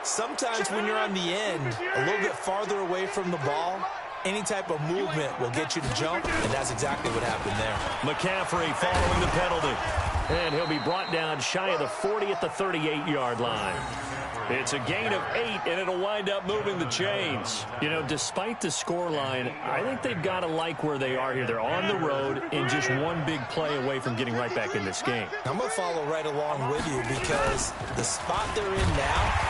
Sometimes when you're on the end, a little bit farther away from the ball, any type of movement will get you to jump, and that's exactly what happened there. McCaffrey following the penalty. And he'll be brought down shy of the 40 at the 38-yard line. It's a gain of 8, and it'll wind up moving the chains. You know, despite the scoreline, I think they've got to like where they are here. They're on the road and just one big play away from getting right back in this game. I'm going to follow right along with you because the spot they're in now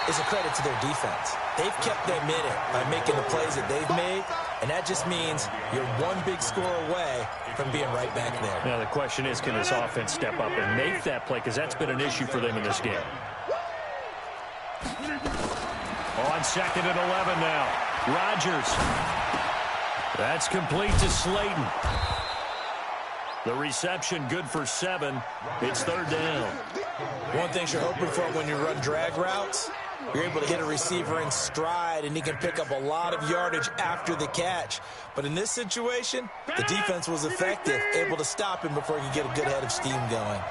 is a credit to their defense. They've kept them in it by making the plays that they've made, and that just means you're one big score away from being right back there. Now, the question is, can this offense step up and make that play? Because that's been an issue for them in this game. On 2nd and 11 now. Rodgers. That's complete to Slayton. The reception good for 7. It's 3rd down. One thing you're hoping for when you run drag routes, you're able to hit a receiver in stride, and he can pick up a lot of yardage after the catch. But in this situation, the defense was effective, able to stop him before he could get a good head of steam going.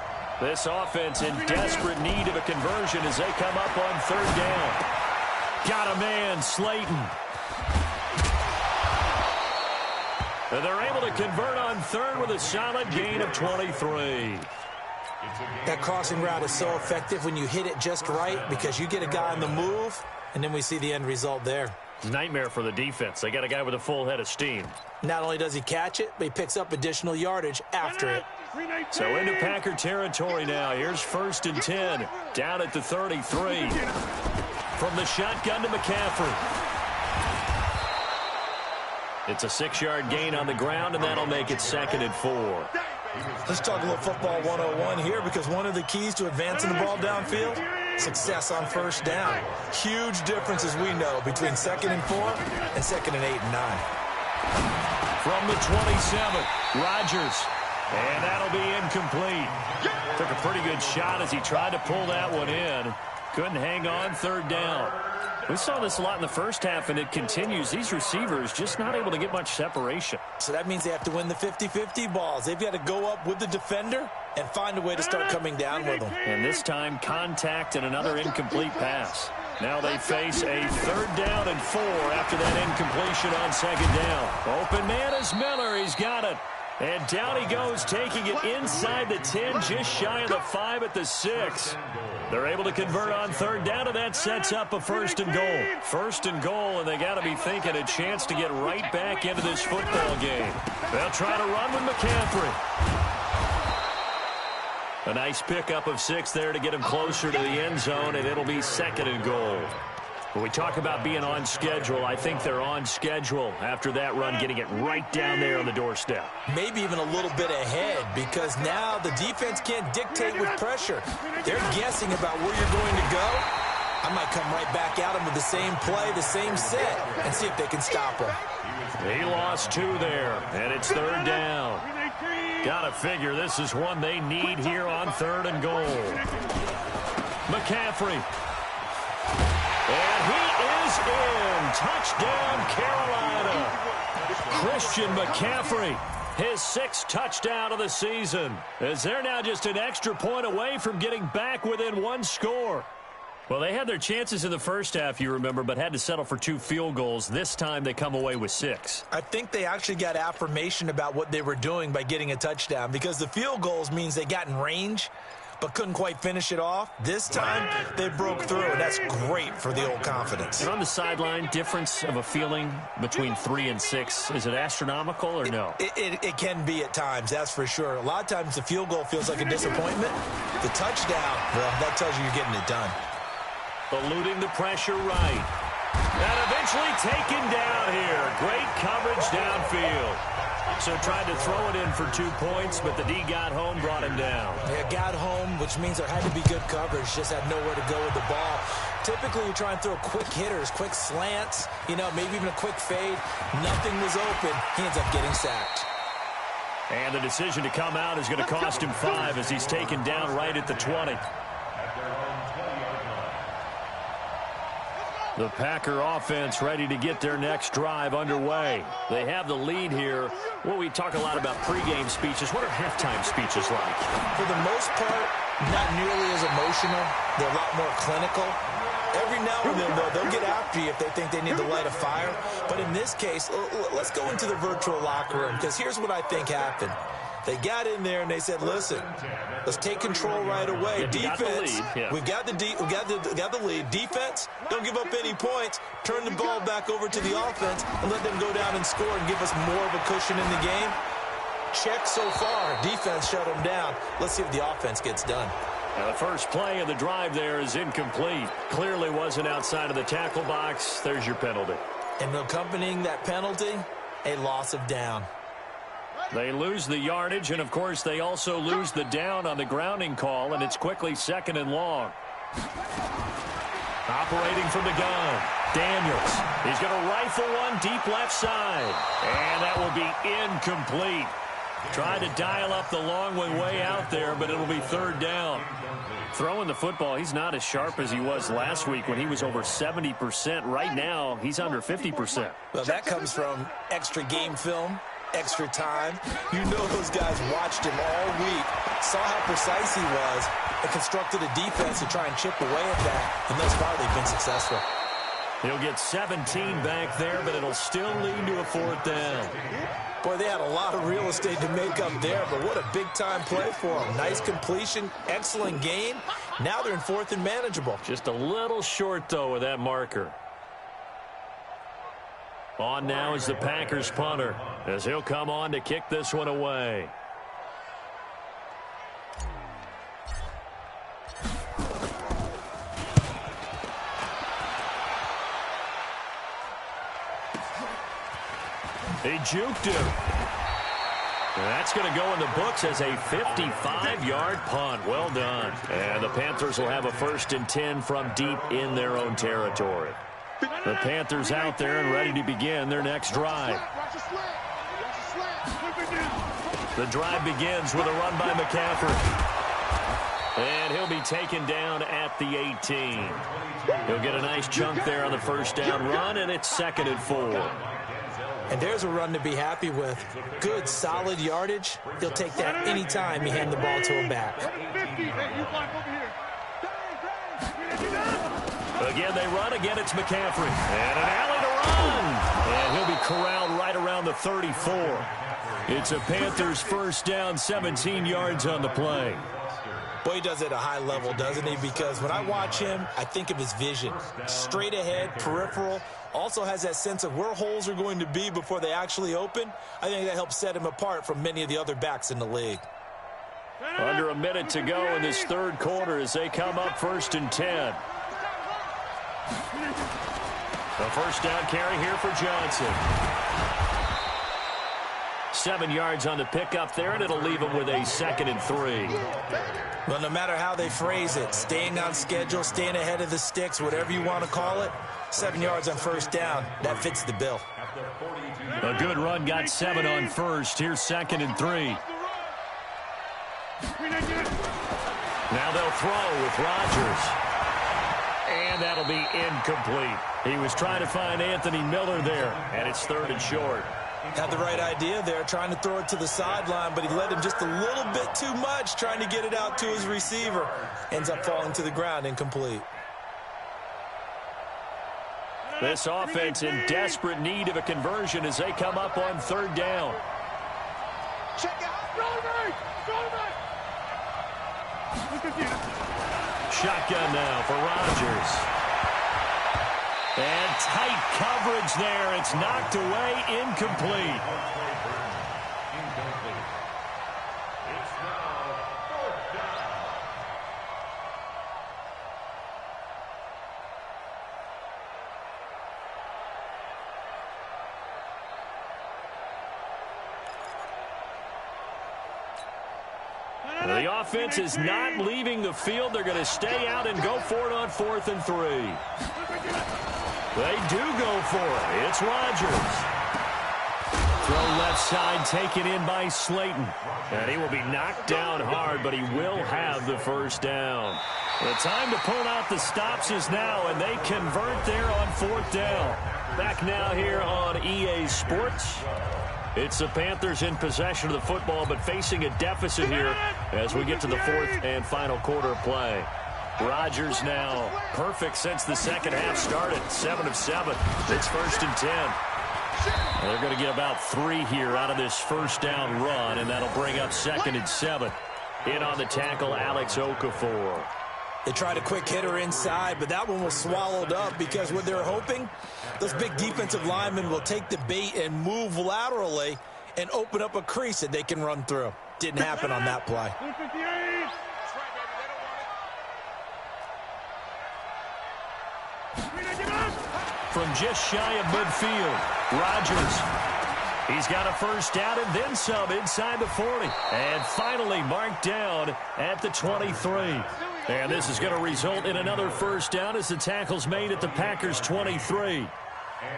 This offense in desperate need of a conversion as they come up on 3rd down. Got a man, Slayton. And they're able to convert on 3rd with a solid gain of 23. That crossing route is so effective when you hit it just right because you get a guy on the move, and then we see the end result there. Nightmare for the defense. They got a guy with a full head of steam. Not only does he catch it, but he picks up additional yardage after it. So into Packer territory now. Here's 1st and 10. Down at the 33. From the shotgun to McCaffrey. It's a 6-yard gain on the ground, and that'll make it 2nd and 4. Let's talk a little football 101 here because one of the keys to advancing the ball downfield, success on 1st down. Huge difference, as we know, between 2nd and 4 and 2nd and 8 and 9. From the 27, Rodgers. And that'll be incomplete. Took a pretty good shot as he tried to pull that one in. Couldn't hang on, 3rd down. We saw this a lot in the first half, and it continues. These receivers just not able to get much separation. So that means they have to win the 50-50 balls. They've got to go up with the defender and find a way to start coming down with them. And this time, contact and another incomplete pass. Now they face a 3rd down and 4 after that incompletion on 2nd down. Open man is Miller. He's got it. And down he goes, taking it inside the 10, just shy of the 5 at the 6. They're able to convert on 3rd down, and that sets up a 1st and goal. 1st and goal, and they got to be thinking a chance to get right back into this football game. They'll try to run with McCaffrey. A nice pickup of 6 there to get him closer to the end zone, and it'll be 2nd and goal. When we talk about being on schedule, I think they're on schedule after that run, getting it right down there on the doorstep. Maybe even a little bit ahead because now the defense can't dictate with pressure. They're guessing about where you're going to go. I might come right back at them with the same play, the same set, and see if they can stop them. He lost 2 there, and it's 3rd down. Gotta figure this is one they need here on 3rd and goal. McCaffrey. And he is in. Touchdown, Carolina. Christian McCaffrey, his 6th touchdown of the season, as they're now just an extra point away from getting back within 1 score. Well, they had their chances in the first half, you remember, but had to settle for 2 field goals. This time they come away with 6. I think they actually got affirmation about what they were doing by getting a touchdown because the field goals means they got in range but couldn't quite finish it off. This time, they broke through, and that's great for the old confidence. And on the sideline, difference of a feeling between 3 and 6, is it astronomical or no? It can be at times, that's for sure. A lot of times, the field goal feels like a disappointment. The touchdown, well, that tells you you're getting it done. Eluding the pressure right. And eventually taken down here. Great coverage downfield. So tried to throw it in for 2 points, but the D got home, brought him down. Yeah, got home, which means there had to be good coverage. Just had nowhere to go with the ball. Typically, you try and throw quick hitters, quick slants, you know, maybe even a quick fade. Nothing was open. He ends up getting sacked. And the decision to come out is going to cost him 5 as he's taken down right at the 20. The Packer offense ready to get their next drive underway. They have the lead here. Well, we talk a lot about pregame speeches. What are halftime speeches like? For the most part, not nearly as emotional. They're a lot more clinical. Every now and then, though, they'll get after you if they think they need to light a fire. But in this case, let's go into the virtual locker room, because here's what I think happened. They got in there and they said, listen, let's take control right away. Defense, we've got the lead. Defense, don't give up any points. Turn the ball back over to the offense and let them go down and score and give us more of a cushion in the game. Check so far. Defense shut them down. Let's see if the offense gets done. Now the first play of the drive there is incomplete. Clearly wasn't outside of the tackle box. There's your penalty. And accompanying that penalty, a loss of down. They lose the yardage, and, of course, they also lose the down on the grounding call, and it's quickly 2nd and long. Operating from the gun, Daniels. He's going to rifle one deep left side, and that will be incomplete. Tried to dial up the long one way out there, but it'll be 3rd down. Throwing the football, he's not as sharp as he was last week when he was over 70%. Right now, he's under 50%. Well, that comes from extra game film. Extra time. You know those guys watched him all week, saw how precise he was, and constructed a defense to try and chip away at that, and thus far they've been successful. He'll get 17 back there, but it'll still lead to a 4th down. Boy, they had a lot of real estate to make up there, but what a big-time play for them. Nice completion, excellent game. Now they're in 4th and manageable. Just a little short, though, with that marker. On now is the Packers punter, as he'll come on to kick this one away. He juked him. That's going to go in the books as a 55-yard punt. Well done. And the Panthers will have a 1st and 10 from deep in their own territory. The Panthers out there and ready to begin their next drive. The drive begins with a run by McCaffrey. And he'll be taken down at the 18. He'll get a nice chunk there on the 1st down run, and it's 2nd and 4. And there's a run to be happy with. Good, solid yardage. He'll take that any time you hand the ball to him back. Again, they run. Again, it's McCaffrey. And an alley to run. And he'll be corralled right around the 34. It's a Panthers 1st down, 17 yards on the play. Boy, he does it at a high level, doesn't he? Because when I watch him, I think of his vision. Straight ahead, peripheral. Also has that sense of where holes are going to be before they actually open. I think that helps set him apart from many of the other backs in the league. Under a minute to go in this 3rd quarter as they come up 1st and 10. The 1st down carry here for Johnson. 7 yards on the pickup there, and it'll leave him with a 2nd and 3. Well, no matter how they phrase it, staying on schedule, staying ahead of the sticks, whatever you want to call it, 7 yards on 1st down, that fits the bill. A good run, got 7 on 1st. Here's 2nd and 3. Now they'll throw with Rodgers. And that'll be incomplete. He was trying to find Anthony Miller there, and it's 3rd and short. Had the right idea there, trying to throw it to the sideline, but he led him just a little bit too much, trying to get it out to his receiver. Ends up falling to the ground, incomplete. This offense in desperate need of a conversion as they come up on 3rd down. Check out. Shotgun now for Rodgers. And tight coverage there. It's knocked away, incomplete. The offense is not leaving the field. They're going to stay out and go for it on 4th and 3. They do go for it. It's Rodgers. Throw left side taken in by Slayton. And he will be knocked down hard, but he will have the 1st down. The time to pull out the stops is now, and they convert there on 4th down. Back now here on EA Sports. It's the Panthers in possession of the football, but facing a deficit here as we get to the 4th and final quarter of play. Rodgers now perfect since the second half started. 7 of 7. It's 1st and 10. And they're going to get about 3 here out of this first down run, and that'll bring up 2nd and 7. In on the tackle, Alex Okafor. They tried a quick hitter inside, but that one was swallowed up because what they're hoping, those big defensive linemen will take the bait and move laterally and open up a crease that they can run through. Didn't happen on that play. From just shy of midfield, Rodgers. He's got a first down and then some inside the 40. And finally marked down at the 23. And this is going to result in another first down as the tackle's made at the Packers' 23.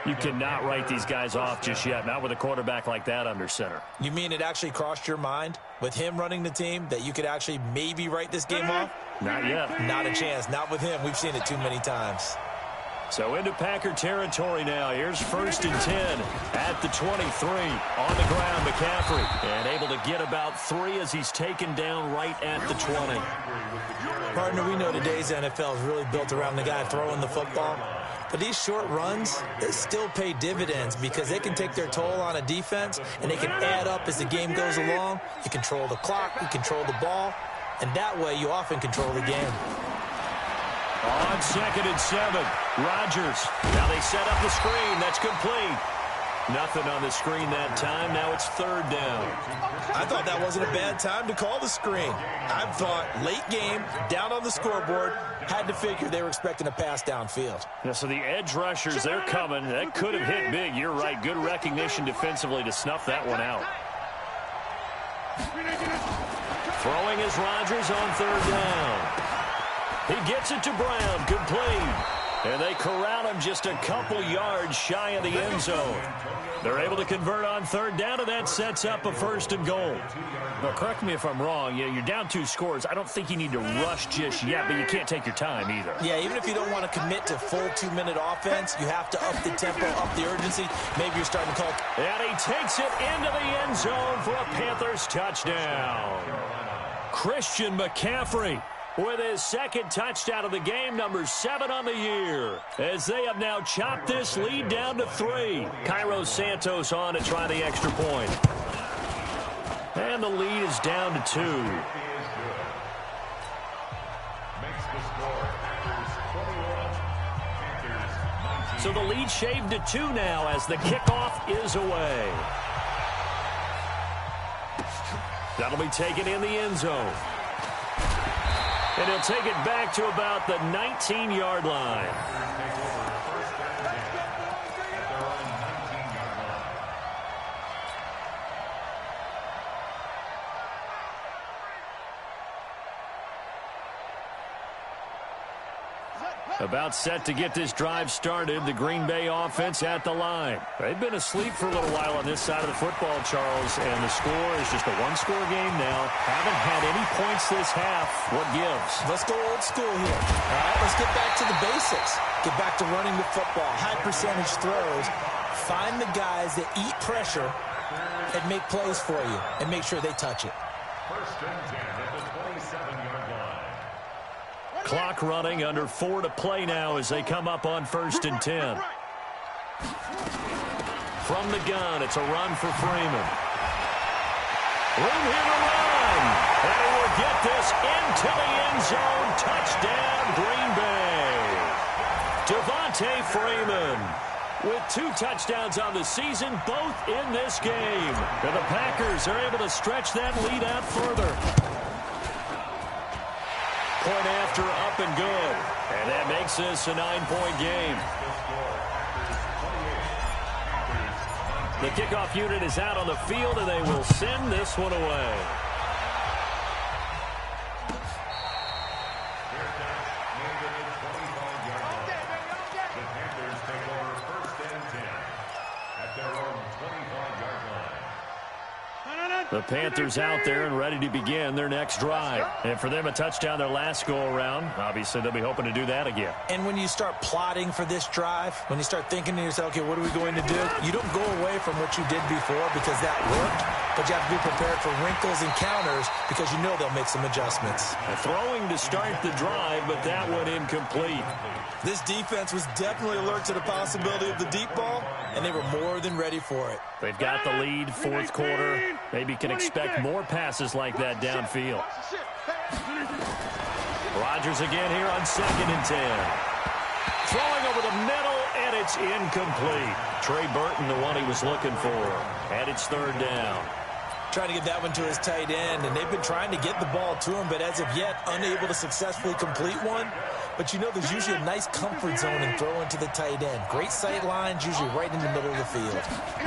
You cannot write these guys off just yet, not with a quarterback like that under center. You mean it actually crossed your mind with him running the team that you could actually maybe write this game off? Not yet. Not a chance. Not with him. We've seen it too many times. So into Packer territory now. Here's 1st and 10 at the 23. On the ground, McCaffrey. And able to get about 3 as he's taken down right at the 20. Partner, we know today's NFL is really built around the guy throwing the football. But these short runs, they still pay dividends because they can take their toll on a defense and they can add up as the game goes along. You control the clock, you control the ball, and that way you often control the game. On 2nd and 7, Rodgers. Now they set up the screen. That's complete. Nothing on the screen that time. Now it's 3rd down. I thought that wasn't a bad time to call the screen. I thought late game, down on the scoreboard, had to figure they were expecting a pass downfield. Yeah, so the edge rushers, they're coming. That could have hit big. You're right. Good recognition defensively to snuff that one out. Throwing is Rodgers on 3rd down. He gets it to Brown, complete. And they corral him just a couple yards shy of the end zone. They're able to convert on 3rd down, and that sets up a 1st and goal. Now, correct me if I'm wrong. You're down 2 scores. I don't think you need to rush just yet, but you can't take your time either. Yeah, even if you don't want to commit to full 2-minute offense, you have to up the tempo, up the urgency. Maybe you're starting to call. And he takes it into the end zone for a Panthers touchdown. Christian McCaffrey with his 2nd touchdown of the game, number 7 on the year, as they have now chopped this lead down to 3. Cairo Santos on to try the extra point. And the lead is down to 2. So the lead shaved to 2 now as the kickoff is away. That'll be taken in the end zone. And he'll take it back to about the 19-yard line. About set to get this drive started. The Green Bay offense at the line. They've been asleep for a little while on this side of the football, Charles, and the score is just a 1-score game now. Haven't had any points this half. What gives? Let's go old school here. All right, let's get back to the basics. Get back to running the football. High percentage throws. Find the guys that eat pressure and make plays for you and make sure they touch it. 1st and 10 at the 27-yard line. Clock running, under 4 to play now as they come up on 1st and 10. From the gun, it's a run for Freeman. Room here to run. And he will get this into the end zone. Touchdown, Green Bay. Devontae Freeman with 2 touchdowns on the season, both in this game. And the Packers are able to stretch that lead out further. Point after, up and good. And that makes this a 9-point game. The kickoff unit is out on the field, and they will send this one away. The Panthers take over 1st and 10 at their own 25-yard line. The Panthers out there and ready to begin their next drive. And for them, a touchdown their last go-around. Obviously, they'll be hoping to do that again. And when you start plotting for this drive, when you start thinking to yourself, okay, what are we going to do? You don't go away from what you did before because that worked. but you have to be prepared for wrinkles and counters because you know they'll make some adjustments. Throwing to start the drive, but that one incomplete. This defense was definitely alert to the possibility of the deep ball, and they were more than ready for it. They've got the lead, fourth quarter. Maybe can expect more passes like that downfield. Rodgers again here on 2nd and 10. Throwing over the middle, and it's incomplete. Trey Burton, the one he was looking for. And it's 3rd down. Trying to get that one to his tight end, and they've been trying to get the ball to him, but as of yet, unable to successfully complete one. But you know there's usually a nice comfort zone in throwing to the tight end. Great sight lines, usually right in the middle of the field.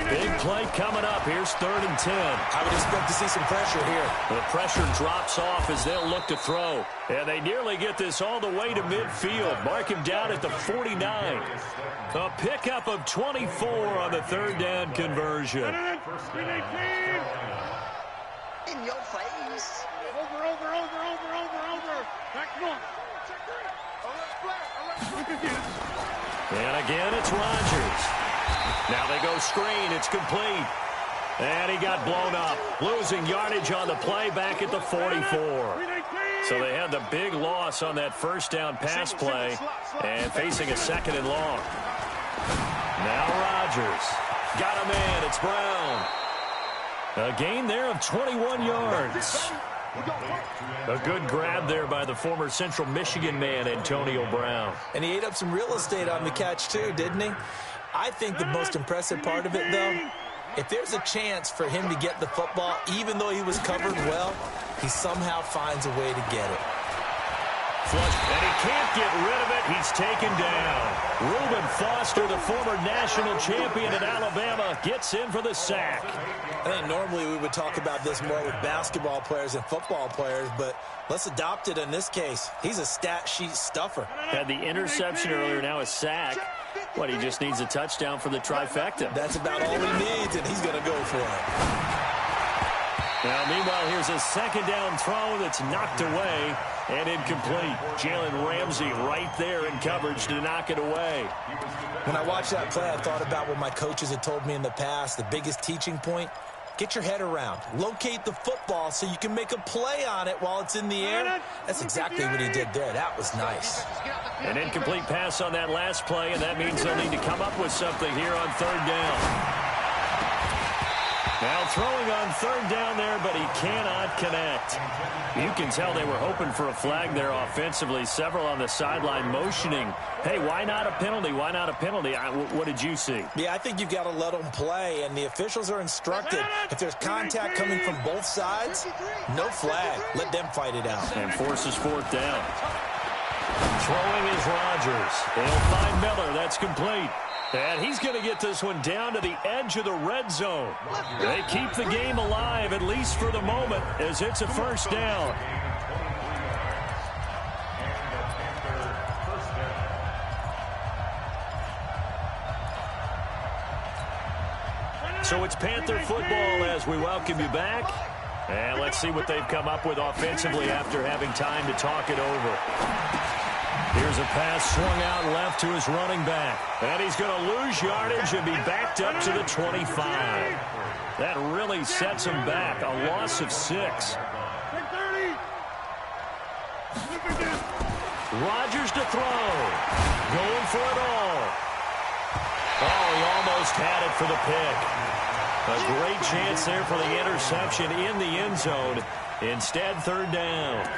Big play coming up. Here's 3rd and 10. I would expect to see some pressure here. The pressure drops off as they'll look to throw. And they nearly get this all the way to midfield. Mark him down at the 49. A pickup of 24 on the 3rd down conversion. In your face. Over. Back north. And again, it's Rodgers. Now they go screen. It's complete. And he got blown up. Losing yardage on the play back at the 44. So they had the big loss on that 1st down pass play and facing a 2nd and long. Now Rodgers. Got a man. It's Brown. A gain there of 21 yards. A good grab there by the former Central Michigan man, Antonio Brown. And he ate up some real estate on the catch, too, didn't he? I think the most impressive part of it, though, if there's a chance for him to get the football, even though he was covered well, he somehow finds a way to get it. Flush, and he can't get rid of it. He's taken down. Reuben Foster, the former national champion at Alabama, gets in for the sack. I think normally we would talk about this more with basketball players and football players, but let's adopt it in this case. He's a stat sheet stuffer. Had the interception earlier, now a sack. What, he just needs a touchdown for the trifecta. That's about all he needs, and he's going to go for it. Now, meanwhile, here's a 2nd down throw that's knocked away and incomplete. Jalen Ramsey right there in coverage to knock it away. When I watched that play, I thought about what my coaches had told me in the past. The biggest teaching point, get your head around. Locate the football so you can make a play on it while it's in the air. That's exactly what he did there. That was nice. An incomplete pass on that last play, and that means they'll need to come up with something here on 3rd down. Now throwing on 3rd down there, but he cannot connect. You can tell they were hoping for a flag there offensively. Several on the sideline motioning, hey, why not a penalty? Why not a penalty? What did you see? Yeah, I think you've got to let them play, and the officials are instructed. If there's contact coming from both sides, no flag. Let them fight it out. And forces 4th down. Throwing is Rodgers. They'll find Miller. That's complete. And he's going to get this one down to the edge of the red zone. They keep the game alive, at least for the moment, as it's a 1st down. So it's Panther football as we welcome you back. And let's see what they've come up with offensively after having time to talk it over. Here's a pass swung out left to his running back. And he's going to lose yardage and be backed up to the 25. That really sets him back. A loss of 6. Rodgers to throw. Going for it all. Oh, he almost had it for the pick. A great chance there for the interception in the end zone. Instead, 3rd down.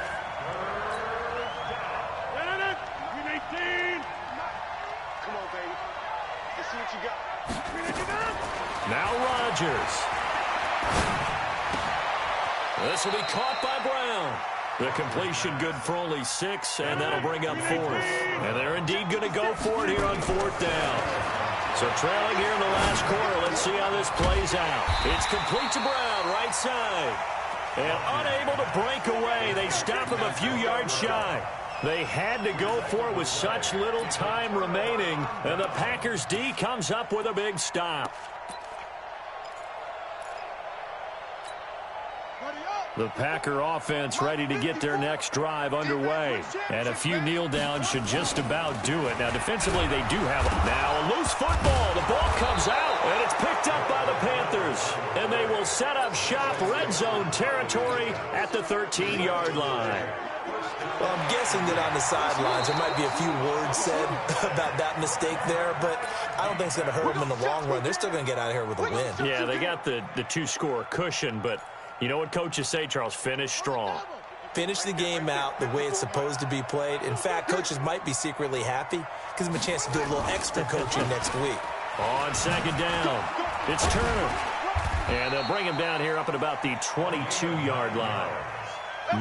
Now Rodgers. This will be caught by Brown. The completion good for only 6, and that'll bring up 4th. And they're indeed going to go for it here on 4th down. So trailing here in the last quarter, let's see how this plays out. It's complete to Brown, right side. And unable to break away. They stop him a few yards shy. They had to go for it with such little time remaining. And the Packers D comes up with a big stop. The Packer offense ready to get their next drive underway. And a few kneel downs should just about do it. Now, defensively, they do have it. Now, a loose football. The ball comes out, and it's picked up by the Panthers. Raiders, and they will set up shop red zone territory at the 13-yard line. Well, I'm guessing that on the sidelines there might be a few words said about that mistake there, but I don't think it's going to hurt them in the long run. They're still going to get out of here with a win. Yeah, they got the two-score cushion, but you know what coaches say, Charles? Finish strong. Finish the game out the way it's supposed to be played. In fact, coaches might be secretly happy. Gives them a chance to do a little extra coaching next week. On second down, it's Turner. And they'll bring him down here up at about the 22-yard line.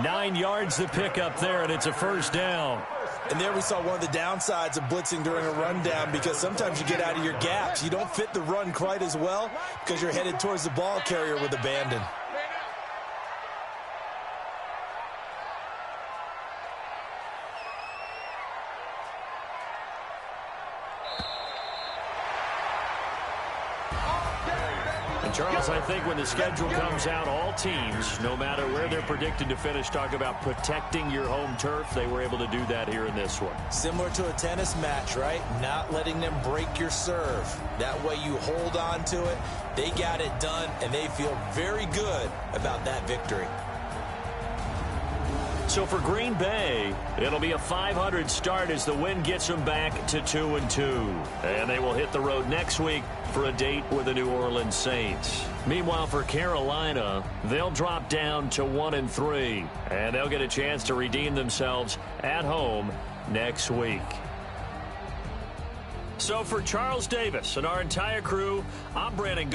9 yards to pick up there, and it's a first down. And there we saw one of the downsides of blitzing during a rundown, because sometimes you get out of your gaps. You don't fit the run quite as well because you're headed towards the ball carrier with abandon. Charles, I think when the schedule comes out, all teams, no matter where they're predicted to finish, talk about protecting your home turf. They were able to do that here in this one. Similar to a tennis match, right? Not letting them break your serve. That way you hold on to it. They got it done, and they feel very good about that victory. So for Green Bay, it'll be a 500 start as the win gets them back to 2-2. And they will hit the road next week for a date with the New Orleans Saints. Meanwhile, for Carolina, they'll drop down to 1-3. And they'll get a chance to redeem themselves at home next week. So for Charles Davis and our entire crew, I'm Brandon.